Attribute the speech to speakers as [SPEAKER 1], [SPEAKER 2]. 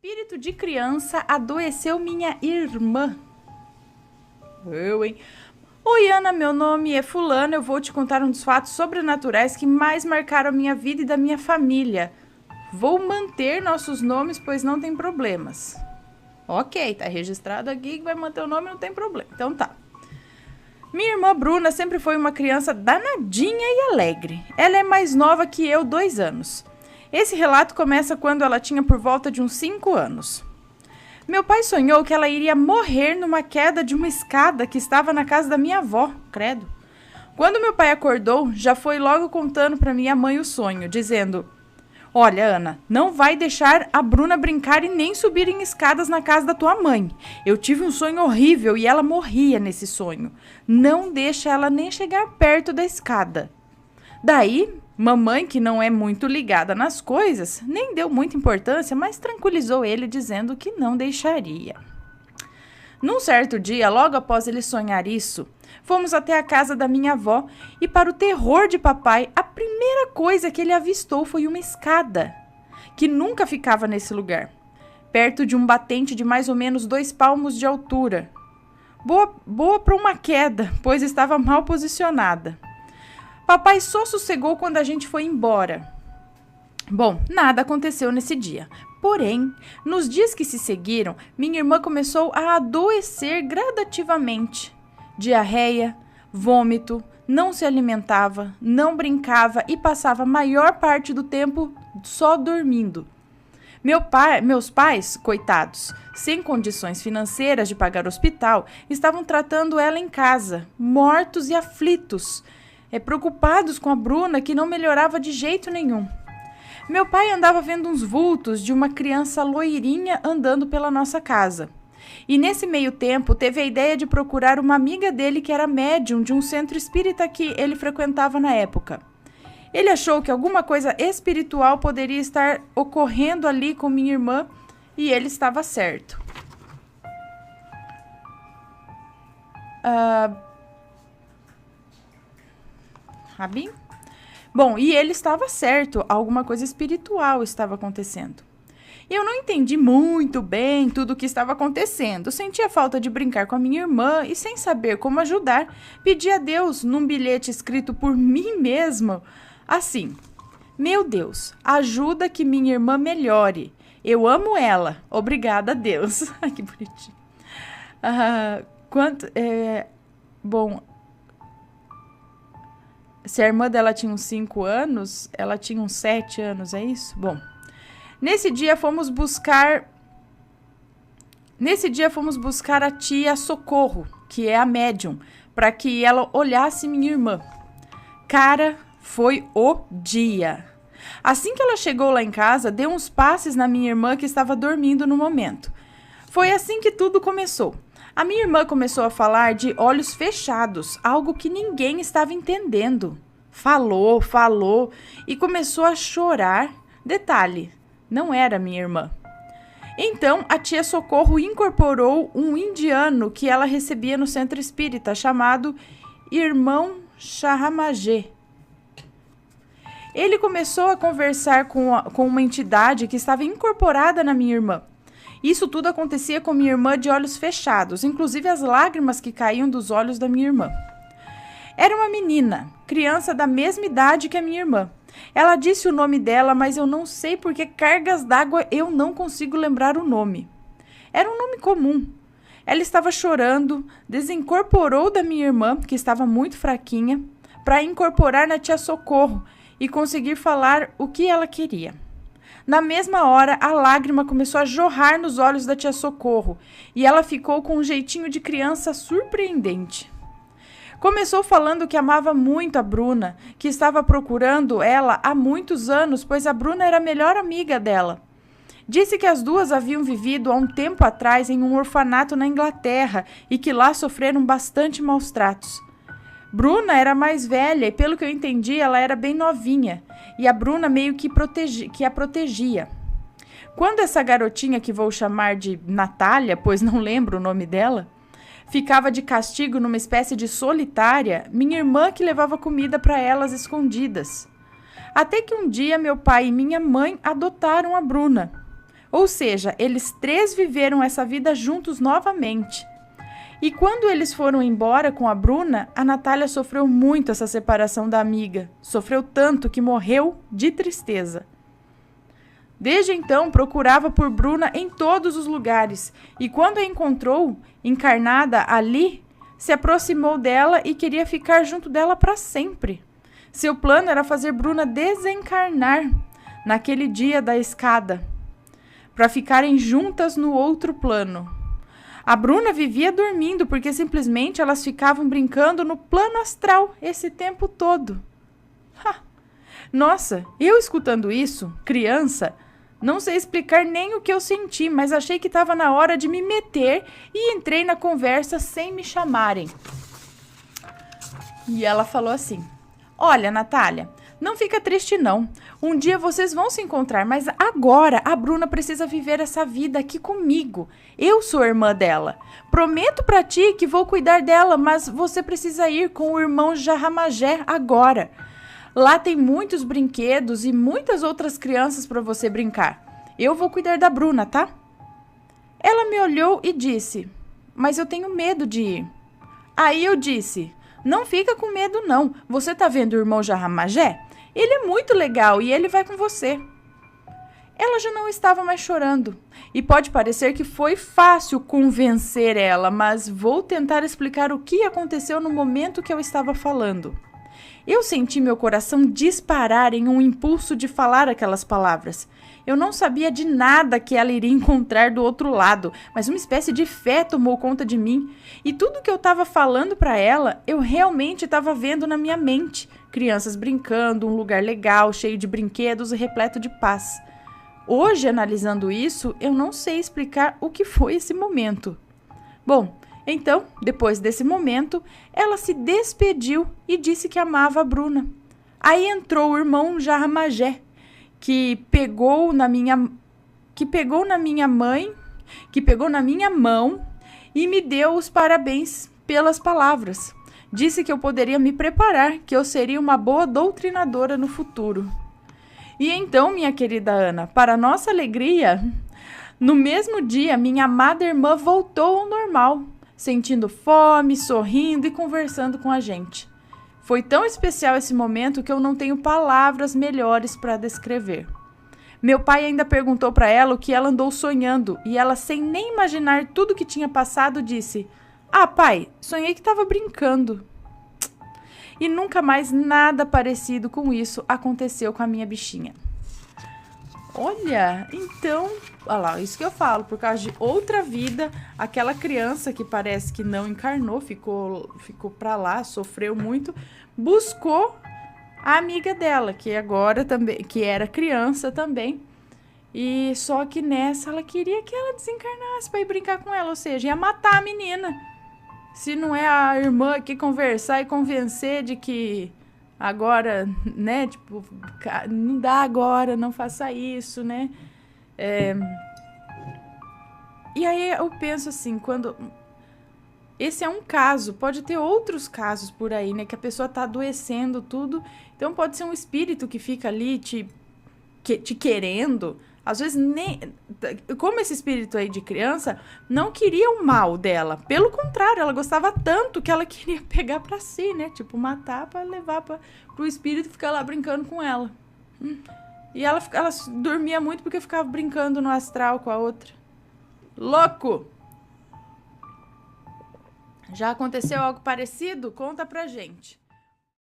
[SPEAKER 1] Espírito de criança adoeceu minha irmã. Eu, hein? Oi, Ana, meu nome é Fulano. Eu vou te contar um dos fatos sobrenaturais que mais marcaram a minha vida e da minha família. Vou manter nossos nomes, pois não tem problemas. Ok, tá registrado aqui que vai manter o nome, não tem problema. Então tá. Minha irmã Bruna sempre foi uma criança danadinha e alegre. Ela é mais nova que eu, 2 anos. Esse relato começa quando ela tinha por volta de uns 5 anos. Meu pai sonhou que ela iria morrer numa queda de uma escada que estava na casa da minha avó, credo. Quando meu pai acordou, já foi logo contando para minha mãe o sonho, dizendo: Olha, Ana, não vai deixar a Bruna brincar e nem subir em escadas na casa da tua mãe. Eu tive um sonho horrível e ela morria nesse sonho. Não deixa ela nem chegar perto da escada. Daí, mamãe, que não é muito ligada nas coisas, nem deu muita importância, mas tranquilizou ele dizendo que não deixaria. Num certo dia, logo após ele sonhar isso, fomos até a casa da minha avó e, para o terror de papai, a primeira coisa que ele avistou foi uma escada, que nunca ficava nesse lugar, perto de um batente de mais ou menos 2 palmos de altura. Boa para uma queda, pois estava mal posicionada. Papai só sossegou quando a gente foi embora. Bom, nada aconteceu nesse dia. Porém, nos dias que se seguiram, minha irmã começou a adoecer gradativamente. Diarreia, vômito, não se alimentava, não brincava e passava a maior parte do tempo só dormindo. Meus pais, coitados, sem condições financeiras de pagar o hospital, estavam tratando ela em casa, mortos e aflitos, preocupados com a Bruna, que não melhorava de jeito nenhum. Meu pai andava vendo uns vultos de uma criança loirinha andando pela nossa casa. E nesse meio tempo teve a ideia de procurar uma amiga dele que era médium de um centro espírita que ele frequentava na época. Ele achou que alguma coisa espiritual poderia estar ocorrendo ali com minha irmã e ele estava certo. Rabin? Bom, e ele estava certo, alguma coisa espiritual estava acontecendo. Eu não entendi muito bem tudo o que estava acontecendo. Sentia falta de brincar com a minha irmã e, sem saber como ajudar, pedi a Deus, num bilhete escrito por mim mesma, assim: Meu Deus, ajuda que minha irmã melhore. Eu amo ela. Obrigada a Deus. Ai, que bonitinho. Bom, se a irmã dela tinha uns 5 anos, ela tinha uns 7 anos, é isso? Bom, nesse dia fomos buscar a tia Socorro, que é a médium, para que ela olhasse minha irmã. Cara, foi o dia. Assim que ela chegou lá em casa, deu uns passes na minha irmã que estava dormindo no momento. Foi assim que tudo começou. A minha irmã começou a falar de olhos fechados, algo que ninguém estava entendendo. Falou e começou a chorar. Detalhe, não era minha irmã. Então, a tia Socorro incorporou um indiano que ela recebia no centro espírita, chamado Irmão Shahamajê. Ele começou a conversar com uma entidade que estava incorporada na minha irmã. Isso tudo acontecia com minha irmã de olhos fechados, inclusive as lágrimas que caíam dos olhos da minha irmã. Era uma menina, criança da mesma idade que a minha irmã. Ela disse o nome dela, mas eu não sei por que cargas d'água eu não consigo lembrar o nome. Era um nome comum. Ela estava chorando, desincorporou da minha irmã, que estava muito fraquinha, para incorporar na tia Socorro e conseguir falar o que ela queria. Na mesma hora, a lágrima começou a jorrar nos olhos da tia Socorro e ela ficou com um jeitinho de criança surpreendente. Começou falando que amava muito a Bruna, que estava procurando ela há muitos anos, pois a Bruna era a melhor amiga dela. Disse que as duas haviam vivido há um tempo atrás em um orfanato na Inglaterra e que lá sofreram bastante maus tratos. Bruna era mais velha e, pelo que eu entendi, ela era bem novinha, e a Bruna meio que a protegia. Quando essa garotinha, que vou chamar de Natália, pois não lembro o nome dela, ficava de castigo numa espécie de solitária, minha irmã que levava comida para elas escondidas. Até que um dia meu pai e minha mãe adotaram a Bruna. Ou seja, eles 3 viveram essa vida juntos novamente. E quando eles foram embora com a Bruna, a Natália sofreu muito essa separação da amiga. Sofreu tanto que morreu de tristeza. Desde então, procurava por Bruna em todos os lugares. E quando a encontrou, encarnada ali, se aproximou dela e queria ficar junto dela para sempre. Seu plano era fazer Bruna desencarnar naquele dia da escada, para ficarem juntas no outro plano. A Bruna vivia dormindo porque simplesmente elas ficavam brincando no plano astral esse tempo todo. Nossa, eu escutando isso, criança, não sei explicar nem o que eu senti, mas achei que estava na hora de me meter e entrei na conversa sem me chamarem. E ela falou assim: olha, Natália, não fica triste não. Um dia vocês vão se encontrar, mas agora a Bruna precisa viver essa vida aqui comigo. Eu sou irmã dela. Prometo pra ti que vou cuidar dela, mas você precisa ir com o irmão Jarramagé agora. Lá tem muitos brinquedos e muitas outras crianças para você brincar. Eu vou cuidar da Bruna, tá? Ela me olhou e disse: mas eu tenho medo de ir. Aí eu disse: não fica com medo não. Você tá vendo o irmão Jarramagé? Ele é muito legal e ele vai com você. Ela já não estava mais chorando. E pode parecer que foi fácil convencer ela, mas vou tentar explicar o que aconteceu no momento que eu estava falando. Eu senti meu coração disparar em um impulso de falar aquelas palavras. Eu não sabia de nada que ela iria encontrar do outro lado, mas uma espécie de fé tomou conta de mim. E tudo que eu estava falando para ela, eu realmente estava vendo na minha mente. Crianças brincando, um lugar legal, cheio de brinquedos e repleto de paz. Hoje, analisando isso, eu não sei explicar o que foi esse momento. Bom, então, depois desse momento, ela se despediu e disse que amava a Bruna. Aí entrou o irmão Jarramagé, que pegou na minha mão e me deu os parabéns pelas palavras. Disse que eu poderia me preparar, que eu seria uma boa doutrinadora no futuro. E então, minha querida Ana, para nossa alegria, no mesmo dia, minha amada irmã voltou ao normal, sentindo fome, sorrindo e conversando com a gente. Foi tão especial esse momento que eu não tenho palavras melhores para descrever. Meu pai ainda perguntou para ela o que ela andou sonhando e ela, sem nem imaginar tudo que tinha passado, disse: ah, pai, sonhei que estava brincando. E nunca mais nada parecido com isso aconteceu com a minha bichinha. Olha, então, olha lá, isso que eu falo, por causa de outra vida, aquela criança que parece que não encarnou, ficou pra lá, sofreu muito, buscou a amiga dela, que agora também, que era criança também, e só que nessa ela queria que ela desencarnasse pra ir brincar com ela, ou seja, ia matar a menina. Se não é a irmã que conversar e convencer de que agora, né, tipo, não dá agora, não faça isso, né? E aí eu penso assim, quando... Esse é um caso, pode ter outros casos por aí, né? Que a pessoa tá adoecendo, tudo. Então pode ser um espírito que fica ali te querendo. Às vezes nem... Como esse espírito aí de criança não queria o mal dela. Pelo contrário, ela gostava tanto que ela queria pegar pra si, né? Tipo, matar pra levar pro espírito ficar lá brincando com ela. E ela dormia muito porque ficava brincando no astral com a outra. Louco! Já aconteceu algo parecido? Conta pra gente.